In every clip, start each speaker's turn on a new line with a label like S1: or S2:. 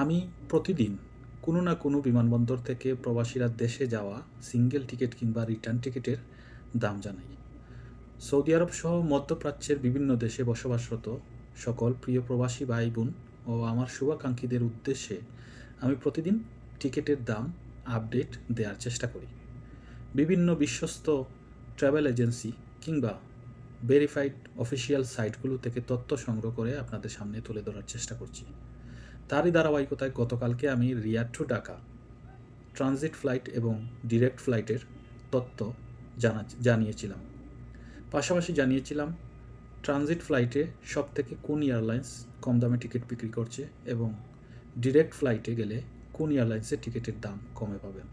S1: আমি প্রতিদিন কোনো না কোনো বিমানবন্দর থেকে প্রবাসীরা দেশে যাওয়া সিঙ্গেল টিকিট কিংবা রিটার্ন টিকিটের দাম জানাই। সৌদি আরব সহ মধ্যপ্রাচ্যের বিভিন্ন দেশে বসবাসরত সকল প্রিয় প্রবাসী ভাই বোন ও আমার শুভাকাঙ্ক্ষীদের উদ্দেশ্যে আমি প্রতিদিন টিকিটের দাম আপডেট দেওয়ার চেষ্টা করি। বিভিন্ন বিশ্বস্ত ট্রাভেল এজেন্সি কিংবা ভেরিফাইড অফিসিয়াল সাইটগুলো থেকে তথ্য সংগ্রহ করে আপনাদের সামনে তুলে ধরার চেষ্টা করছি। তারই ধারাবাহিকতায় গতকালকে আমি Riyadh to Dhaka transit flight এবং ডিরেক্ট ফ্লাইটের তথ্য জানিয়েছিলাম। পাশাপাশি জানিয়েছিলাম ট্রানজিট ফ্লাইটে সবথেকে কোন এয়ারলাইন্স কম দামে টিকিট বিক্রি করছে এবং ডিরেক্ট ফ্লাইটে গেলে কোন এয়ারলাইন্সের টিকিটের দাম কমে পাবেন।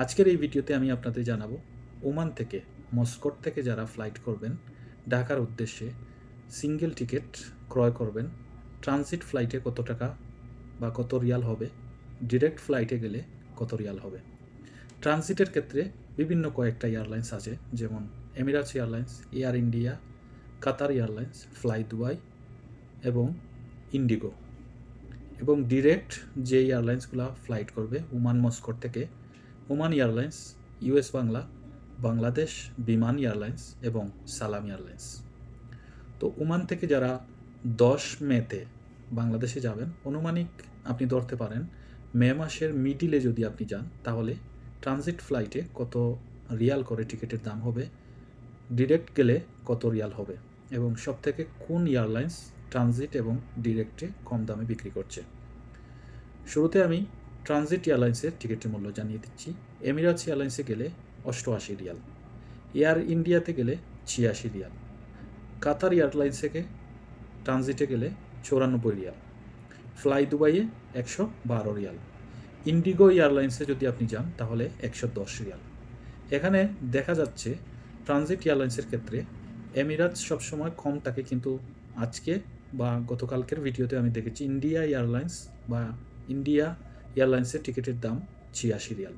S1: আজকের এই ভিডিওতে আমি আপনাদের জানাবো ওমান থেকে মস্কট থেকে যারা ফ্লাইট করবেন ঢাকার উদ্দেশ্যে সিঙ্গেল টিকিট ক্রয় করবেন, ট্রানজিট ফ্লাইটে কত টাকা বা কত রিয়াল হবে, ডিরেক্ট ফ্লাইটে গেলে কত রিয়াল হবে। ট্রানজিটের ক্ষেত্রে বিভিন্ন কয়েকটা এয়ারলাইন্স আছে, যেমন এমিরাটস এয়ারলাইন্স, এয়ার ইন্ডিয়া, কাতার এয়ারলাইন্স, ফ্লাই দুবাই এবং ইন্ডিগো। এবং ডিরেক্ট যে এয়ারলাইন্সগুলো ফ্লাইট করবে ওমান মস্কট থেকে, Oman airlines, US Bangla, Bangladesh বিমান এয়ারলাইন্স এবং সালাম এয়ারলাইন্স। তো ওমান থেকে যারা 10 মেতে বাংলাদেশে যাবেন, অনুমানিক আপনি ধরতে পারেন মে মাসের মিডিলে যদি আপনি যান তাহলে ট্রানজিট ফ্লাইটে কত রিয়াল করে টিকিটের দাম হবে, ডিরেক্ট গেলে কত রিয়াল হবে এবং সবথেকে কোন এয়ারলাইন্স ট্রানজিট এবং ডিরেক্টে কম দামে বিক্রি করছে। শুরুতে আমি ট্রানজিট এয়ারলাইন্সের টিকিটের মূল্য জানিয়ে দিচ্ছি। এমিরাটস এয়ারলাইন্সে গেলে 88 রিয়াল, এয়ার ইন্ডিয়াতে গেলে 86 রিয়াল, কাতার এয়ারলাইন্স থেকে ট্রানজিটে গেলে 94 রিয়াল, ফ্লাই দুবাইয়ে 112 রিয়াল, ইন্ডিগো এয়ারলাইন্সে যদি আপনি যান তাহলে 110 রিয়াল। এখানে দেখা যাচ্ছে ট্রানজিট এয়ারলাইন্সের ক্ষেত্রে এমিরাটস সবসময় কম থাকে, কিন্তু আজকে বা গতকালকের ভিডিওতে আমি দেখেছি ইন্ডিয়া এয়ারলাইন্স বা ইন্ডিয়া এয়ারলাইন্সের টিকিটের দাম 86 রিয়াল।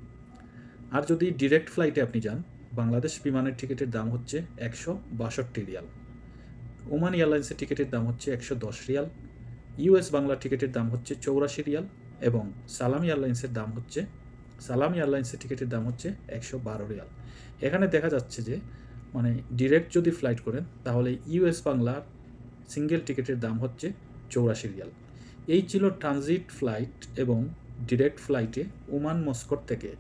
S1: আর যদি ডিরেক্ট ফ্লাইটে আপনি যান, বাংলাদেশ বিমানের টিকিটের দাম হচ্ছে 162 রিয়াল, ওমান এয়ারলাইন্সের টিকিটের দাম হচ্ছে 110 রিয়াল, ইউএস বাংলা টিকিটের দাম হচ্ছে 84 রিয়াল এবং সালাম এয়ারলাইন্সের টিকিটের দাম হচ্ছে 112 রিয়াল। এখানে দেখা যাচ্ছে যে ডিরেক্ট যদি ফ্লাইট করেন তাহলে ইউএস বাংলার সিঙ্গেল টিকিটের দাম হচ্ছে 84 রিয়াল। এই ছিল ট্রানজিট ফ্লাইট এবং ডিরেক্ট ফ্লাইটে ওমান মস্কট থেকে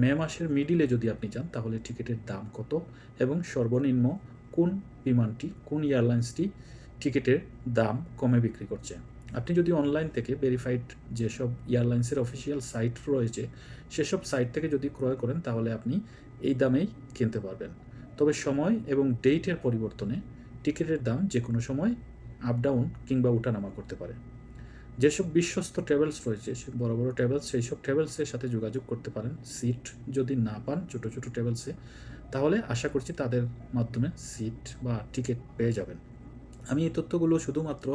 S1: মে মাসের মিডিলে যদি আপনি যান তাহলে টিকিটের দাম কত এবং সর্বনিম্ন কোন বিমানটি, কোন এয়ারলাইন্সটি টিকিটের দাম কমে বিক্রি করছে। আপনি যদি অনলাইন থেকে ভেরিফাইড যেসব এয়ারলাইন্সের অফিসিয়াল সাইট রয়েছে সেসব সাইট থেকে যদি ক্রয় করেন তাহলে আপনি এই দামেই কিনতে পারবেন। তবে সময় এবং ডেটের পরিবর্তনে টিকিটের দাম যে কোনো সময় আপ ডাউন কিংবা ওঠানামা করতে পারে। যেসব বিশ্বস্ত ট্রাভেলস রয়েছে, সে বড় বড় ট্রাভেলস, সেই সব ট্রাভেলসের সাথে যোগাযোগ করতে পারেন। সিট যদি না পান ছোটো ছোটো ট্রাভেলসে, তাহলে আশা করছি তাদের মাধ্যমে সিট বা টিকিট পেয়ে যাবেন। আমি এই তথ্যগুলো শুধুমাত্র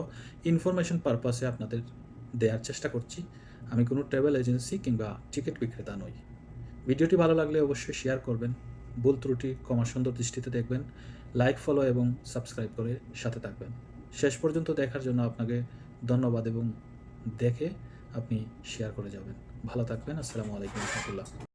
S1: ইনফরমেশন পারপাসে আপনাদের দেওয়ার চেষ্টা করছি। আমি কোনো ট্রাভেল এজেন্সি কিংবা টিকিট বিক্রেতা নই। ভিডিওটি ভালো লাগলে অবশ্যই শেয়ার করবেন, ভুল ত্রুটি ক্ষমা সুন্দর দৃষ্টিতে দেখবেন, লাইক, ফলো এবং সাবস্ক্রাইব করে সাথে থাকবেন। শেষ পর্যন্ত দেখার জন্য আপনাকে ধন্যবাদ এবং দেখে আপনি শেয়ার করে যাবেন। ভালো থাকবেন। আসসালামু আলাইকুম রহমতুল্লাহ।